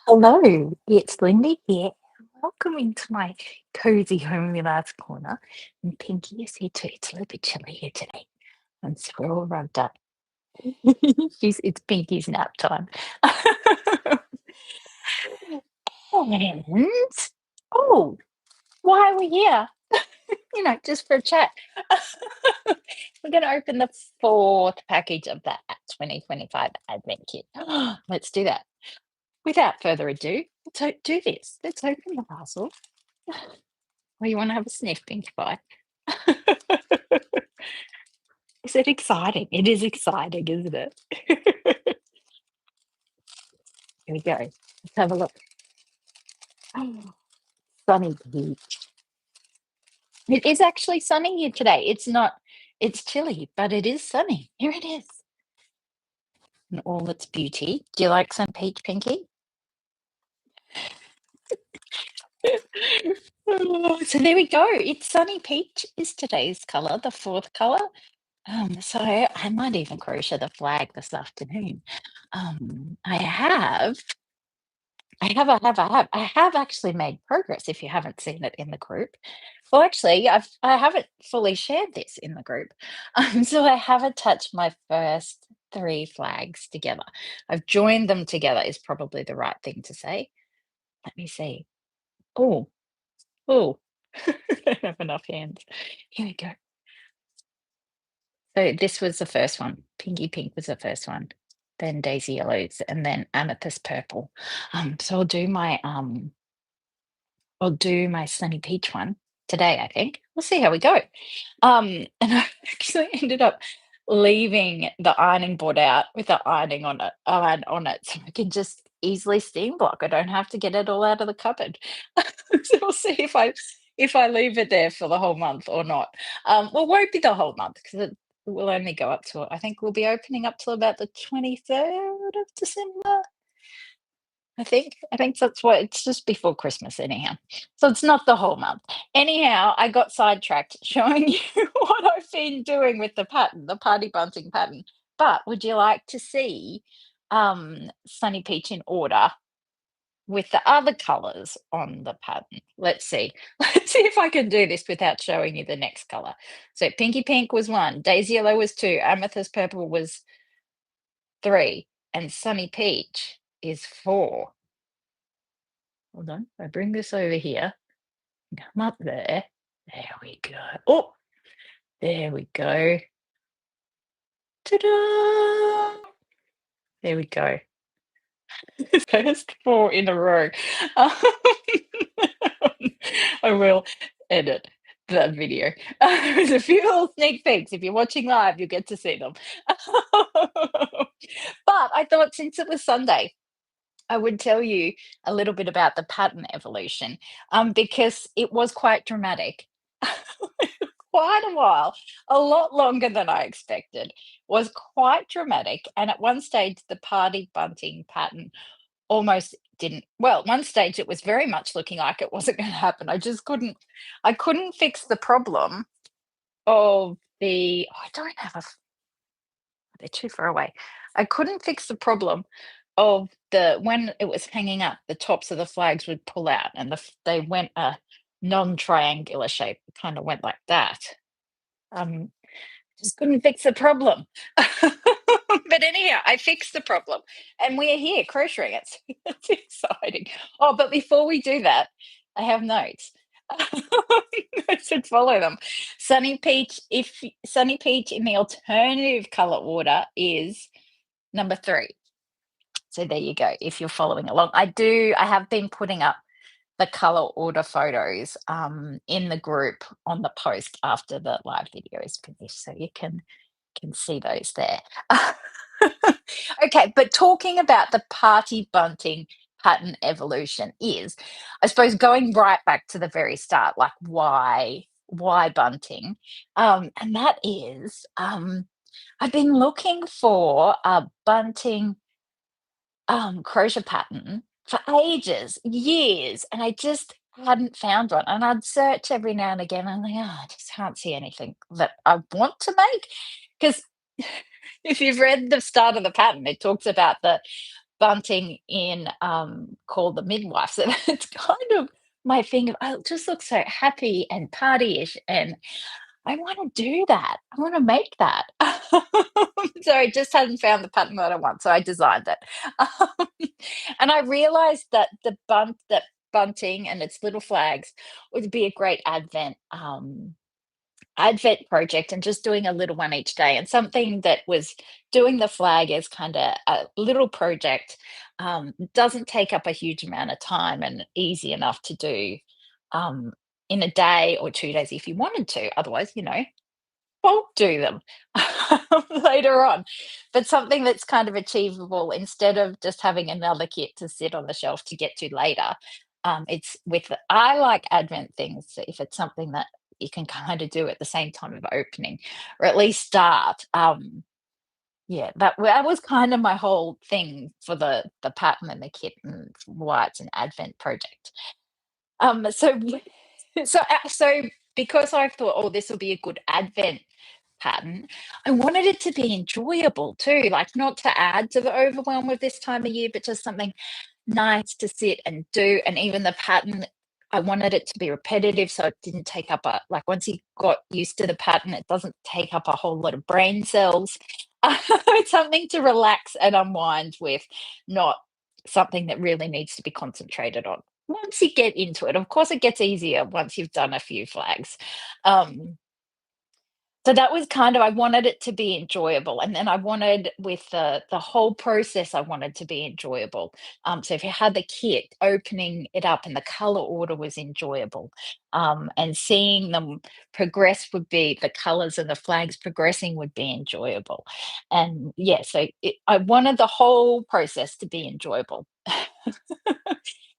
Hello, it's Lindy here. Welcome into my cozy homely lads corner. And Pinky is here too. It's a little bit chilly here today. And so we're all rugged up. It's Pinky's nap time. And oh, why are we here? Just for a chat. We're going to open the fourth package of the 2025 Advent Kit. Let's do that. Without further ado, do this. Let's open the parcel. Well, you wanna have a sniff, Pinkie Pie? Is it exciting? It is exciting, isn't it? Here we go. Let's have a look. Oh, sunny beach. It is actually sunny here today. It's chilly, but it is sunny. Here it is in all its beauty. Do you like some peach, Pinky? Oh, so there we go. It's sunny peach is today's colour, the fourth colour. So I might even crochet the flag this afternoon. I have actually made progress if you haven't seen it in the group. Well, actually, I haven't fully shared this in the group. So I have attached my first three flags together. I've joined them together is probably the right thing to say. Let me see. Oh, oh, I don't have enough hands. Here we go. So this was the first one. Pinky pink was the first one, then daisy yellows, and then amethyst purple. So I'll do my sunny peach one today, I think. We'll see how we go. And I actually ended up leaving the ironing board out with the iron on it, so I can just easily steam block. I don't have to get it all out of the cupboard. So we'll see if I leave it there for the whole month or not. Well, it won't be the whole month because it will only go up to, I think we'll be opening up till about the 23rd of December. I think that's what it's just before Christmas anyhow. So it's not the whole month. Anyhow, I got sidetracked showing you what I've been doing with the pattern, the party bunting pattern. But would you like to see Sunny Peach in order with the other colors on the pattern? Let's see. Let's see if I can do this without showing you the next color. So Pinky Pink was one, Daisy Yellow was two, Amethyst Purple was three, and Sunny Peach is four. Hold on. I bring this over here. Come up there. There we go. Oh, there we go. Ta-da! There we go. First four in a row. Um, I will edit that video. There's a few little sneak peeks. If you're watching live, you'll get to see them. But I thought since it was Sunday, I would tell you a little bit about the pattern evolution, because it was quite dramatic. Quite a while, a lot longer than I expected, was quite dramatic. And at one stage, the party bunting pattern almost didn't. Well, at one stage, it was very much looking like it wasn't going to happen. I couldn't fix the problem of I don't have they're too far away. I couldn't fix the problem of when it was hanging up, the tops of the flags would pull out and they went a non-triangular shape, kind of went like that. Um, just couldn't fix the problem. But anyhow, I fixed the problem and we're here crocheting it. So it's exciting. Oh, but before we do that, I have notes. I should follow them. Sunny Peach in the alternative color order is number three. So there you go. If you're following along, I have been putting up the color order photos in the group on the post after the live video is finished, so you can see those there. Okay, but talking about the party bunting pattern evolution is, I suppose, going right back to the very start, like why bunting, and that is I've been looking for a bunting crochet pattern for ages, years, and I just hadn't found one. And I'd search every now and again, and I just can't see anything that I want to make. Because if you've read the start of the pattern, it talks about bunting in, called the midwife, so it's kind of my thing of, "Oh, it just looks so happy and partyish," and I wanna do that. I wanna make that. So I just hadn't found the pattern that I want, so I designed it. Um, and I realized that that bunting and its little flags would be a great Advent project, and just doing a little one each day, and something that was doing the flag as kinda a little project, doesn't take up a huge amount of time and easy enough to do, um, in a day or 2 days if you wanted to. Otherwise, bulk do them later on. But something that's kind of achievable instead of just having another kit to sit on the shelf to get to later. It's with I like Advent things if it's something that you can kind of do at the same time of opening, or at least start. Yeah, that was kind of my whole thing for the pattern and the kit, and why it's an Advent project. So so because I thought, oh, this will be a good Advent pattern, I wanted it to be enjoyable too, like not to add to the overwhelm of this time of year, but just something nice to sit and do. And even the pattern, I wanted it to be repetitive, so it didn't take up a like once you got used to the pattern, it doesn't take up a whole lot of brain cells. It's something to relax and unwind with, not something that really needs to be concentrated on. Once you get into it, of course, it gets easier once you've done a few flags. Um, so that was kind of, I wanted it to be enjoyable, and then I wanted with the whole process, I wanted to be enjoyable. So if you had the kit, opening it up and the color order was enjoyable, and seeing them progress would be the colors and the flags progressing would be enjoyable, and yeah, so I wanted the whole process to be enjoyable.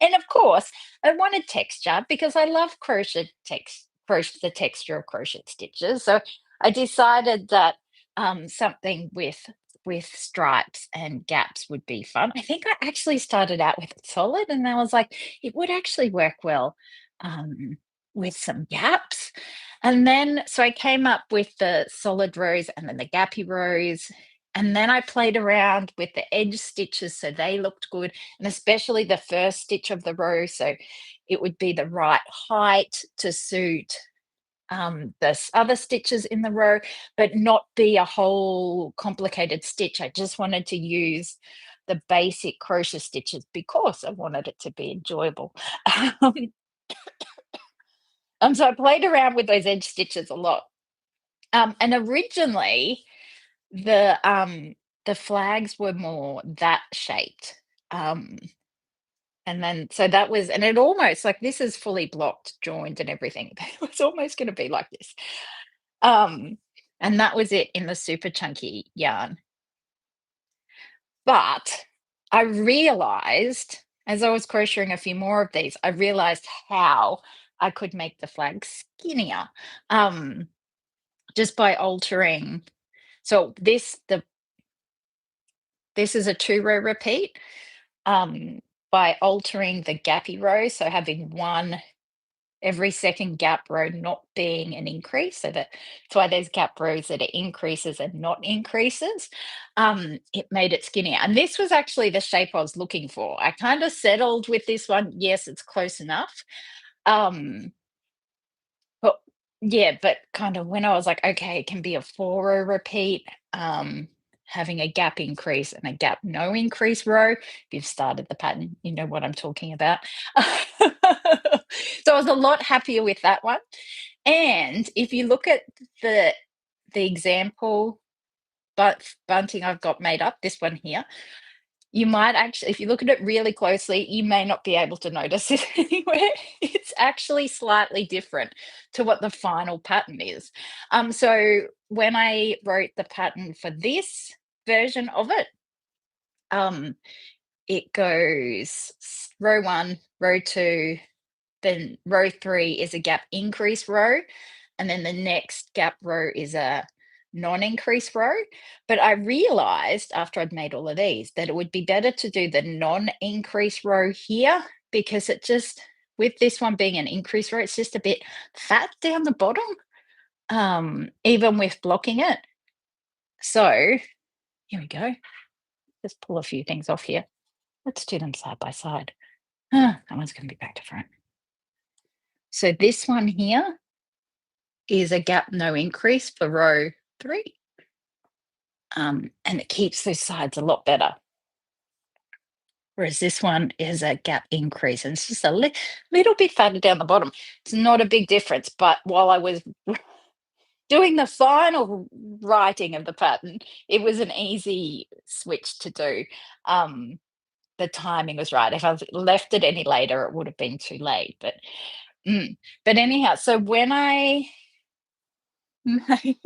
And of course, I wanted texture because I love the texture of crochet stitches. So I decided that something with stripes and gaps would be fun. I think I actually started out with solid, and I was like, it would actually work well um, with some gaps. And then so I came up with the solid rows and then the gappy rows. And then I played around with the edge stitches so they looked good, and especially the first stitch of the row. So it would be the right height to suit the other stitches in the row, but not be a whole complicated stitch. I just wanted to use the basic crochet stitches because I wanted it to be enjoyable. um, so I played around with those edge stitches a lot. And originally, the flags were more that shaped. Um, And then so that was, and it almost like this is fully blocked, joined and everything. It was almost gonna be like this. Um, and that was it in the super chunky yarn. But I realized as I was crocheting a few more of these, I realized how I could make the flag skinnier, um, just by altering. So this is a 2-row repeat, um, by altering the gappy row, so having one every second gap row not being an increase, so that's why there's gap rows that are increases and not increases. It made it skinnier, and this was actually the shape I was looking for. I kind of settled with this one. Yes, it's close enough. Um, but yeah, but kind of when I was like, okay, it can be a 4-row repeat, having a gap increase and a gap no increase row. If you've started the pattern, you know what I'm talking about. So I was a lot happier with that one. And if you look at the the example bunting I've got made up, this one here, you might actually, if you look at it really closely, you may not be able to notice it anywhere. It's actually slightly different to what the final pattern is. So when I wrote the pattern for this version of it, um, it goes row one, row two, then row three is a gap increase row, and then the next gap row is a non-increase row. But I realized after I'd made all of these that it would be better to do the non-increase row here, because it just, with this one being an increase row, it's just a bit fat down the bottom, even with blocking it. So here we go. Just pull a few things off here. Let's do them side by side. That one's going to be back to front. So this one here is a gap no increase for row 3. And it keeps those sides a lot better. Whereas this one is a gap increase, and it's just a little bit fatter down the bottom. It's not a big difference, but while I was doing the final writing of the pattern, it was an easy switch to do. Um, the timing was right. If I left it any later, it would have been too late. Mm. But anyhow, so when I made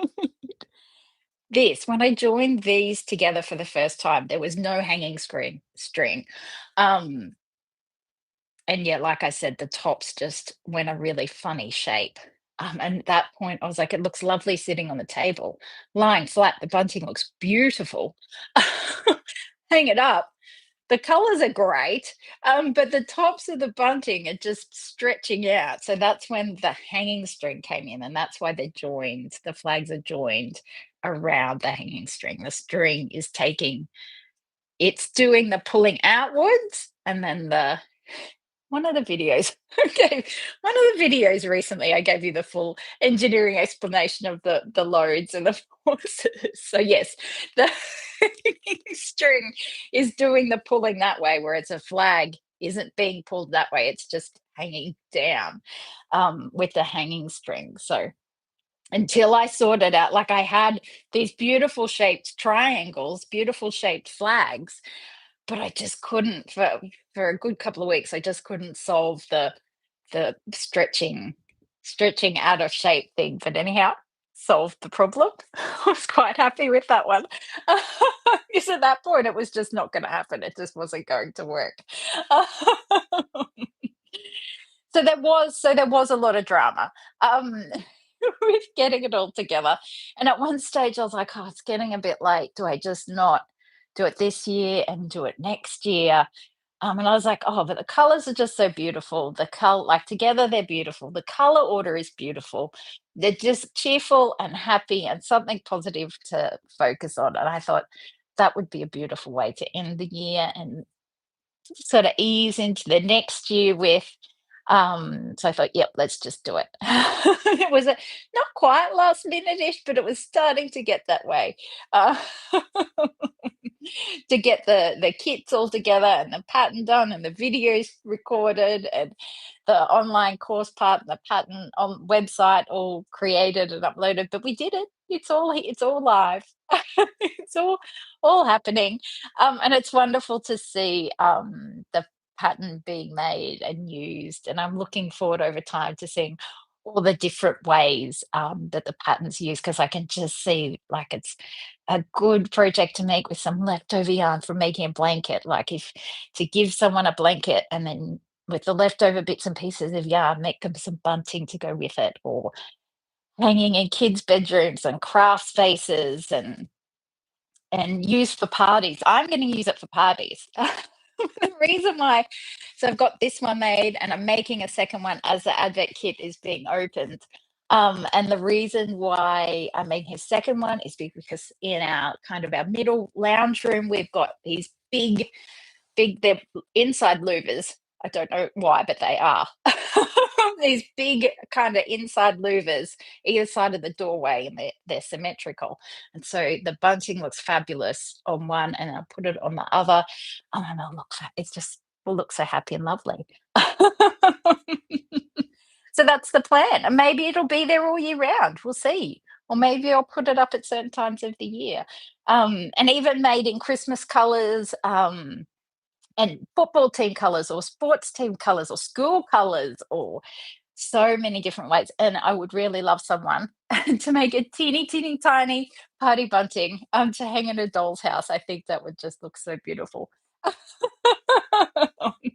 when I joined these together for the first time, there was no hanging string. Um, and yet, like I said, the tops just went a really funny shape. And at that point, I was like, it looks lovely sitting on the table. Lying flat, the bunting looks beautiful. Hang it up. The colors are great, but the tops of the bunting are just stretching out. So that's when the hanging string came in, and that's why they're joined. The flags are joined around the hanging string. The string is it's doing the pulling outwards, and then one of the videos okay, one of the videos recently, I gave you the full engineering explanation of the loads and the forces. So yes, the string is doing the pulling that way, whereas a flag isn't being pulled that way. It's just hanging down with the hanging string. So until I sorted out, like I had these beautiful shaped triangles, beautiful shaped flags, but I just couldn't for a good couple of weeks, I just couldn't solve the stretching out of shape thing, but anyhow, solved the problem. I was quite happy with that one. Because at that point, it was just not gonna happen, it just wasn't going to work. So there was a lot of drama, with getting it all together, and at one stage, I was like, "Oh, it's getting a bit late. Do I just not do it this year and do it next year?" And I was like, "Oh, but the colors are just so beautiful. The color, like together, they're beautiful. The color order is beautiful. They're just cheerful and happy and something positive to focus on." And I thought that would be a beautiful way to end the year and sort of ease into the next year with. So I thought, yep, let's just do it. It was not quite last minute-ish, but it was starting to get that way. Uh, to get the kits all together and the pattern done and the videos recorded and the online course part and the pattern on website all created and uploaded. But we did it. It's all live. It's all happening. And it's wonderful to see the pattern being made and used. And I'm looking forward over time to seeing all the different ways that the pattern's used, because I can just see like it's a good project to make with some leftover yarn from making a blanket. Like if to give someone a blanket and then with the leftover bits and pieces of yarn, make them some bunting to go with it, or hanging in kids' bedrooms and craft spaces and used for parties. I'm going to use it for parties. The reason why, so I've got this one made and I'm making a second one as the Advent kit is being opened. And the reason why I'm making a second one is because in our kind of our middle lounge room, we've got these they're inside louvers. I don't know why, but they are. These big kind of inside louvers either side of the doorway, and they're symmetrical. And so the bunting looks fabulous on one, and I'll put it on the other. And it'll it's just will look so happy and lovely. So that's the plan. And maybe it'll be there all year round. We'll see. Or maybe I'll put it up at certain times of the year. And even made in Christmas colors. And football team colors or sports team colors or school colors or so many different ways. And I would really love someone to make a teeny, teeny, tiny party bunting to hang in a doll's house. I think that would just look so beautiful.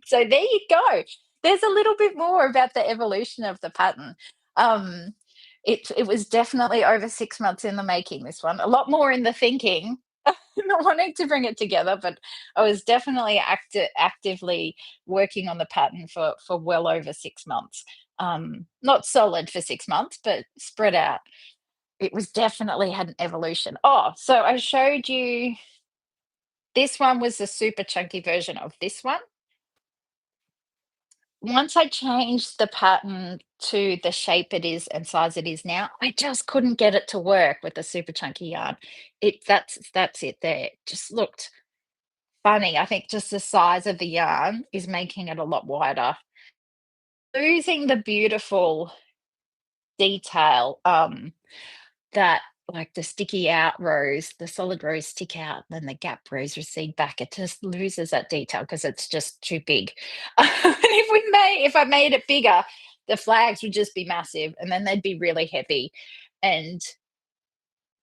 So there you go. There's a little bit more about the evolution of the pattern. Um, it was definitely over 6 months in the making. This one, a lot more in the thinking, not wanting to bring it together, but I was definitely actively working on the pattern for well over 6 months. Not solid for 6 months, but spread out. It was definitely had an evolution. Oh, so I showed you This one was the super chunky version of this one. Once I changed the pattern to the shape it is and size it is now, I just couldn't get it to work with the super chunky yarn. That's it there. It just looked funny. I think just the size of the yarn is making it a lot wider. Losing the beautiful detail, that like the sticky out rows, the solid rows stick out, then the gap rows recede back. It just loses that detail because it's just too big. And if I made it bigger, the flags would just be massive and then they'd be really heavy. And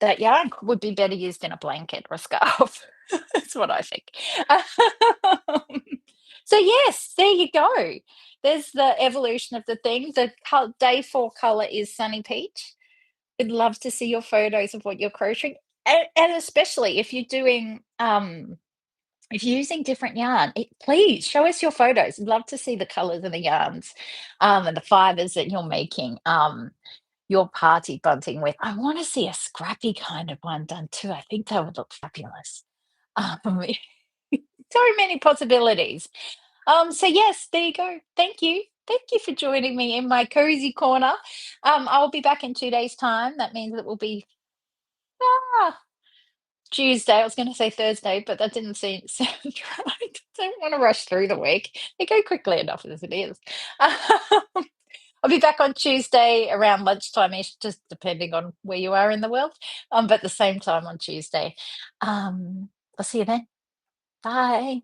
that yarn would be better used in a blanket or a scarf. That's what I think. Um, so yes, there you go. There's the evolution of the thing. The day 4 color is Sunny Peach. I'd love to see your photos of what you're crocheting, and especially if you're doing, if you're using different yarn, please show us your photos. I'd love to see the colors of the yarns, and the fibers that you're making, your party bunting with. I wanna see a scrappy kind of one done too. I think that would look fabulous. Um, so many possibilities. So yes, there you go. Thank you. Thank you for joining me in my cozy corner. I'll be back in 2 days' time. That means it will be ah, Tuesday. I was going to say Thursday, but that didn't seem sound right. Don't want to rush through the week. They go quickly enough as it is. I'll be back on Tuesday around lunchtime-ish, just depending on where you are in the world. But the same time on Tuesday. I'll see you then. Bye.